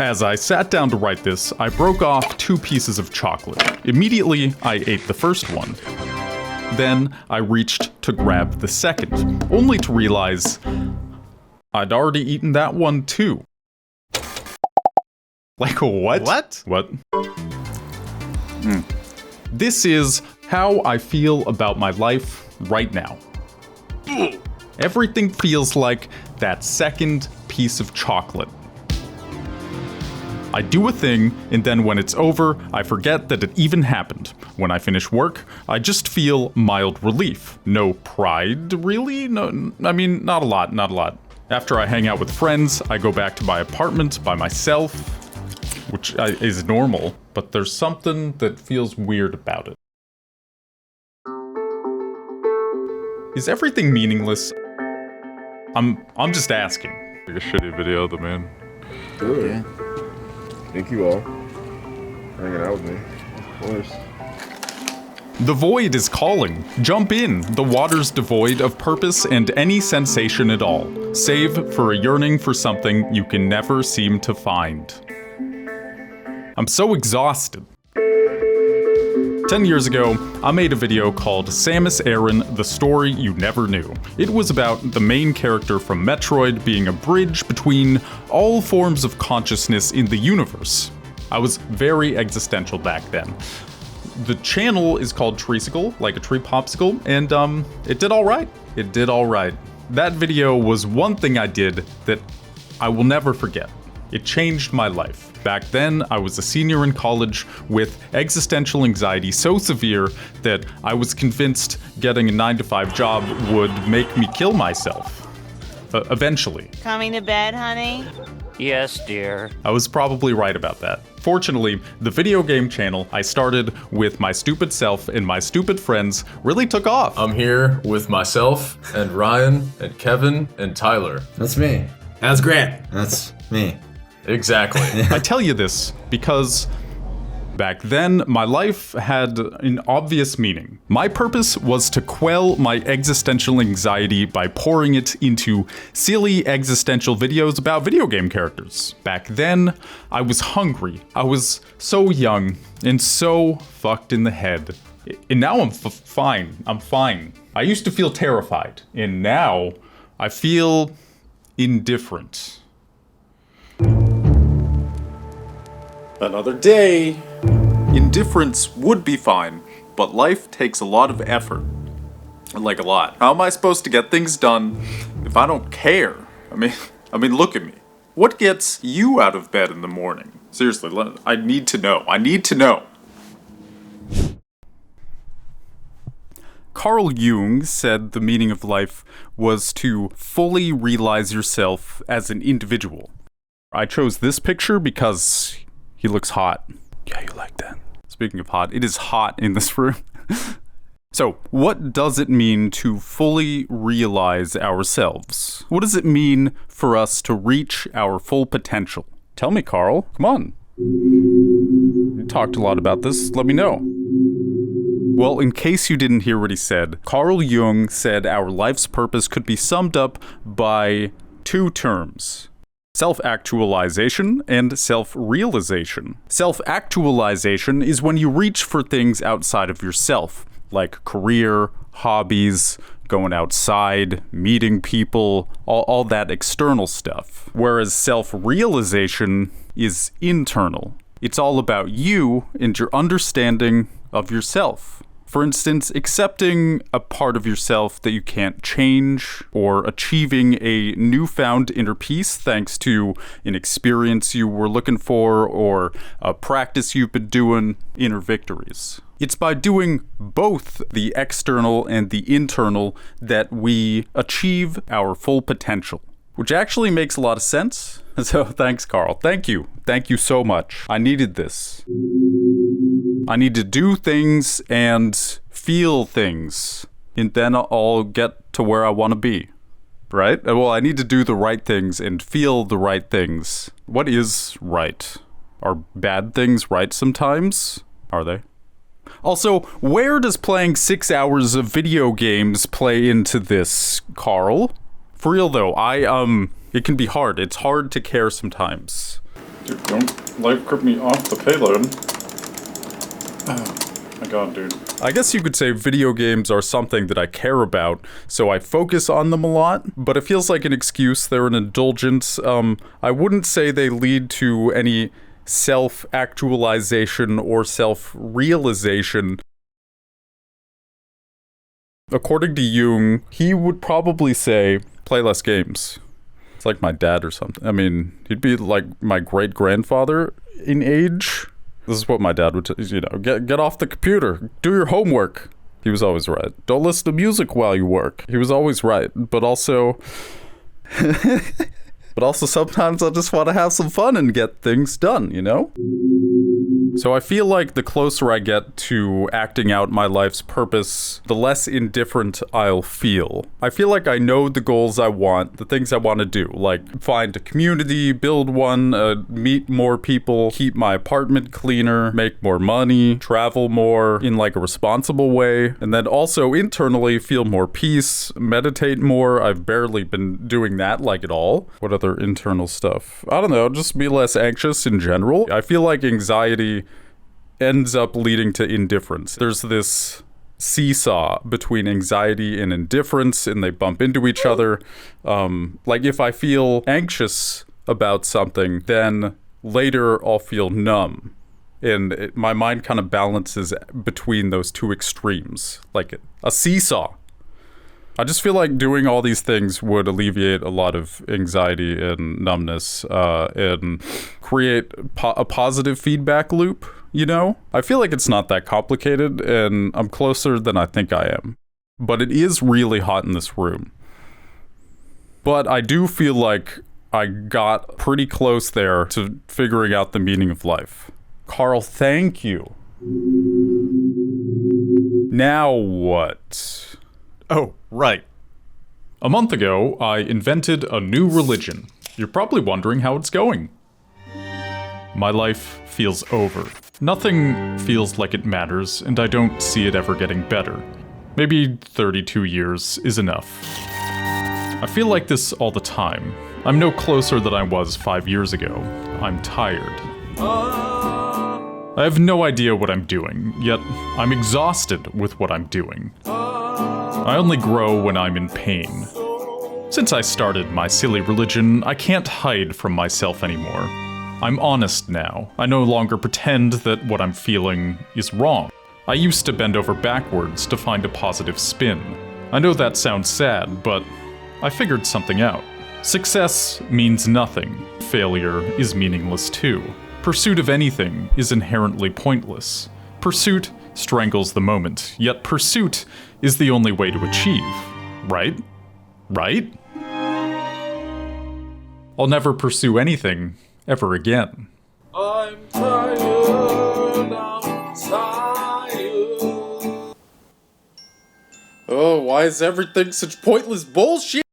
As I sat down to write this, I broke off 2 pieces of chocolate. Immediately, I ate the first one. Then, I reached to grab the second, only to realize I'd already eaten that one too. Like what? What? This is how I feel about my life right now. Everything feels like that second piece of chocolate. I do a thing, and then when it's over, I forget that it even happened. When I finish work, I just feel mild relief. No pride, really? No, I mean, not a lot. After I hang out with friends, I go back to my apartment by myself, which is normal, but there's something that feels weird about it. Is everything meaningless? I'm just asking. Like a shitty video of the man. Good. Yeah. Thank you all. Hanging out with me. Of course. The void is calling. Jump in. The water's devoid of purpose and any sensation at all, save for a yearning for something you can never seem to find. I'm so exhausted. 10 years ago, I made a video called Samus Aran, The Story You Never Knew. It was about the main character from Metroid being a bridge between all forms of consciousness in the universe. I was very existential back then. The channel is called Treesicle, like a tree popsicle, and it did alright. It did alright. That video was one thing I did that I will never forget. It changed my life. Back then, I was a senior in college with existential anxiety so severe that I was convinced getting a 9-to-5 job would make me kill myself. Eventually. Coming to bed, honey? Yes, dear. I was probably right about that. Fortunately, the video game channel I started with my stupid self and my stupid friends really took off. I'm here with myself and Ryan and Kevin and Tyler. That's me. That's Grant. That's me. Exactly. I tell you this because back then, my life had an obvious meaning. My purpose was to quell my existential anxiety by pouring it into silly existential videos about video game characters. Back then, I was hungry. I was so young and so fucked in the head. And now I'm fine. I'm fine. I used to feel terrified, and now I feel indifferent. Another day. Indifference would be fine, but life takes a lot of effort. Like a lot. How am I supposed to get things done if I don't care? I mean, look at me. What gets you out of bed in the morning? Seriously, I need to know. I need to know. Carl Jung said the meaning of life was to fully realize yourself as an individual. I chose this picture because he looks hot. Yeah, you like that. Speaking of hot, it is hot in this room. So, what does it mean to fully realize ourselves? What does it mean for us to reach our full potential? Tell me, Carl. Come on. You talked a lot about this. Let me know. Well, in case you didn't hear what he said, Carl Jung said our life's purpose could be summed up by 2 terms. Self-actualization and self-realization. Self-actualization is when you reach for things outside of yourself, like career, hobbies, going outside, meeting people, all that external stuff. Whereas self-realization is internal. It's all about you and your understanding of yourself. For instance, accepting a part of yourself that you can't change, or achieving a newfound inner peace thanks to an experience you were looking for, or a practice you've been doing, inner victories. It's by doing both the external and the internal that we achieve our full potential. Which actually makes a lot of sense. So thanks, Carl. Thank you. Thank you so much. I needed this. I need to do things and feel things, and then I'll get to where I want to be, right? Well, I need to do the right things and feel the right things. What is right? Are bad things right sometimes? Are they? Also, where does playing 6 hours of video games play into this, Carl? For real though, it can be hard. It's hard to care sometimes. Dude, don't life grip me off the payload. Oh my god, dude. I guess you could say video games are something that I care about, so I focus on them a lot, but it feels like an excuse. They're an indulgence. I wouldn't say they lead to any self-actualization or self-realization. According to Jung, he would probably say, play less games. It's like my dad or something. I mean, he'd be like my great-grandfather in age. This is what my dad would get off the computer, do your homework. He was always right. Don't listen to music while you work. He was always right, but also... but also sometimes I just want to have some fun and get things done, you know? So I feel like the closer I get to acting out my life's purpose, the less indifferent I'll feel. I feel like I know the goals I want, the things I want to do, like find a community, build one, meet more people, keep my apartment cleaner, make more money, travel more in like a responsible way, and then also internally feel more peace, meditate more. I've barely been doing that like at all. What other internal stuff? I don't know, just be less anxious in general. I feel like anxiety ends up leading to indifference. There's this seesaw between anxiety and indifference, and they bump into each other. Like if I feel anxious about something, then later I'll feel numb. And my mind kind of balances between those two extremes, like a seesaw. I just feel like doing all these things would alleviate a lot of anxiety and numbness, and create a positive feedback loop, you know? I feel like it's not that complicated, and I'm closer than I think I am. But it is really hot in this room. But I do feel like I got pretty close there to figuring out the meaning of life. Carl, thank you. Now what? Oh, right. A month ago, I invented a new religion. You're probably wondering how it's going. My life feels over. Nothing feels like it matters, and I don't see it ever getting better. Maybe 32 years is enough. I feel like this all the time. I'm no closer than I was 5 years ago. I'm tired. I have no idea what I'm doing, yet I'm exhausted with what I'm doing. I only grow when I'm in pain. Since I started my silly religion, I can't hide from myself anymore. I'm honest now. I no longer pretend that what I'm feeling is wrong. I used to bend over backwards to find a positive spin. I know that sounds sad, but I figured something out. Success means nothing. Failure is meaningless too. Pursuit of anything is inherently pointless. Pursuit strangles the moment, yet pursuit is the only way to achieve. Right? Right? I'll never pursue anything ever again. I'm tired, I'm tired. Oh, why is everything such pointless bullshit?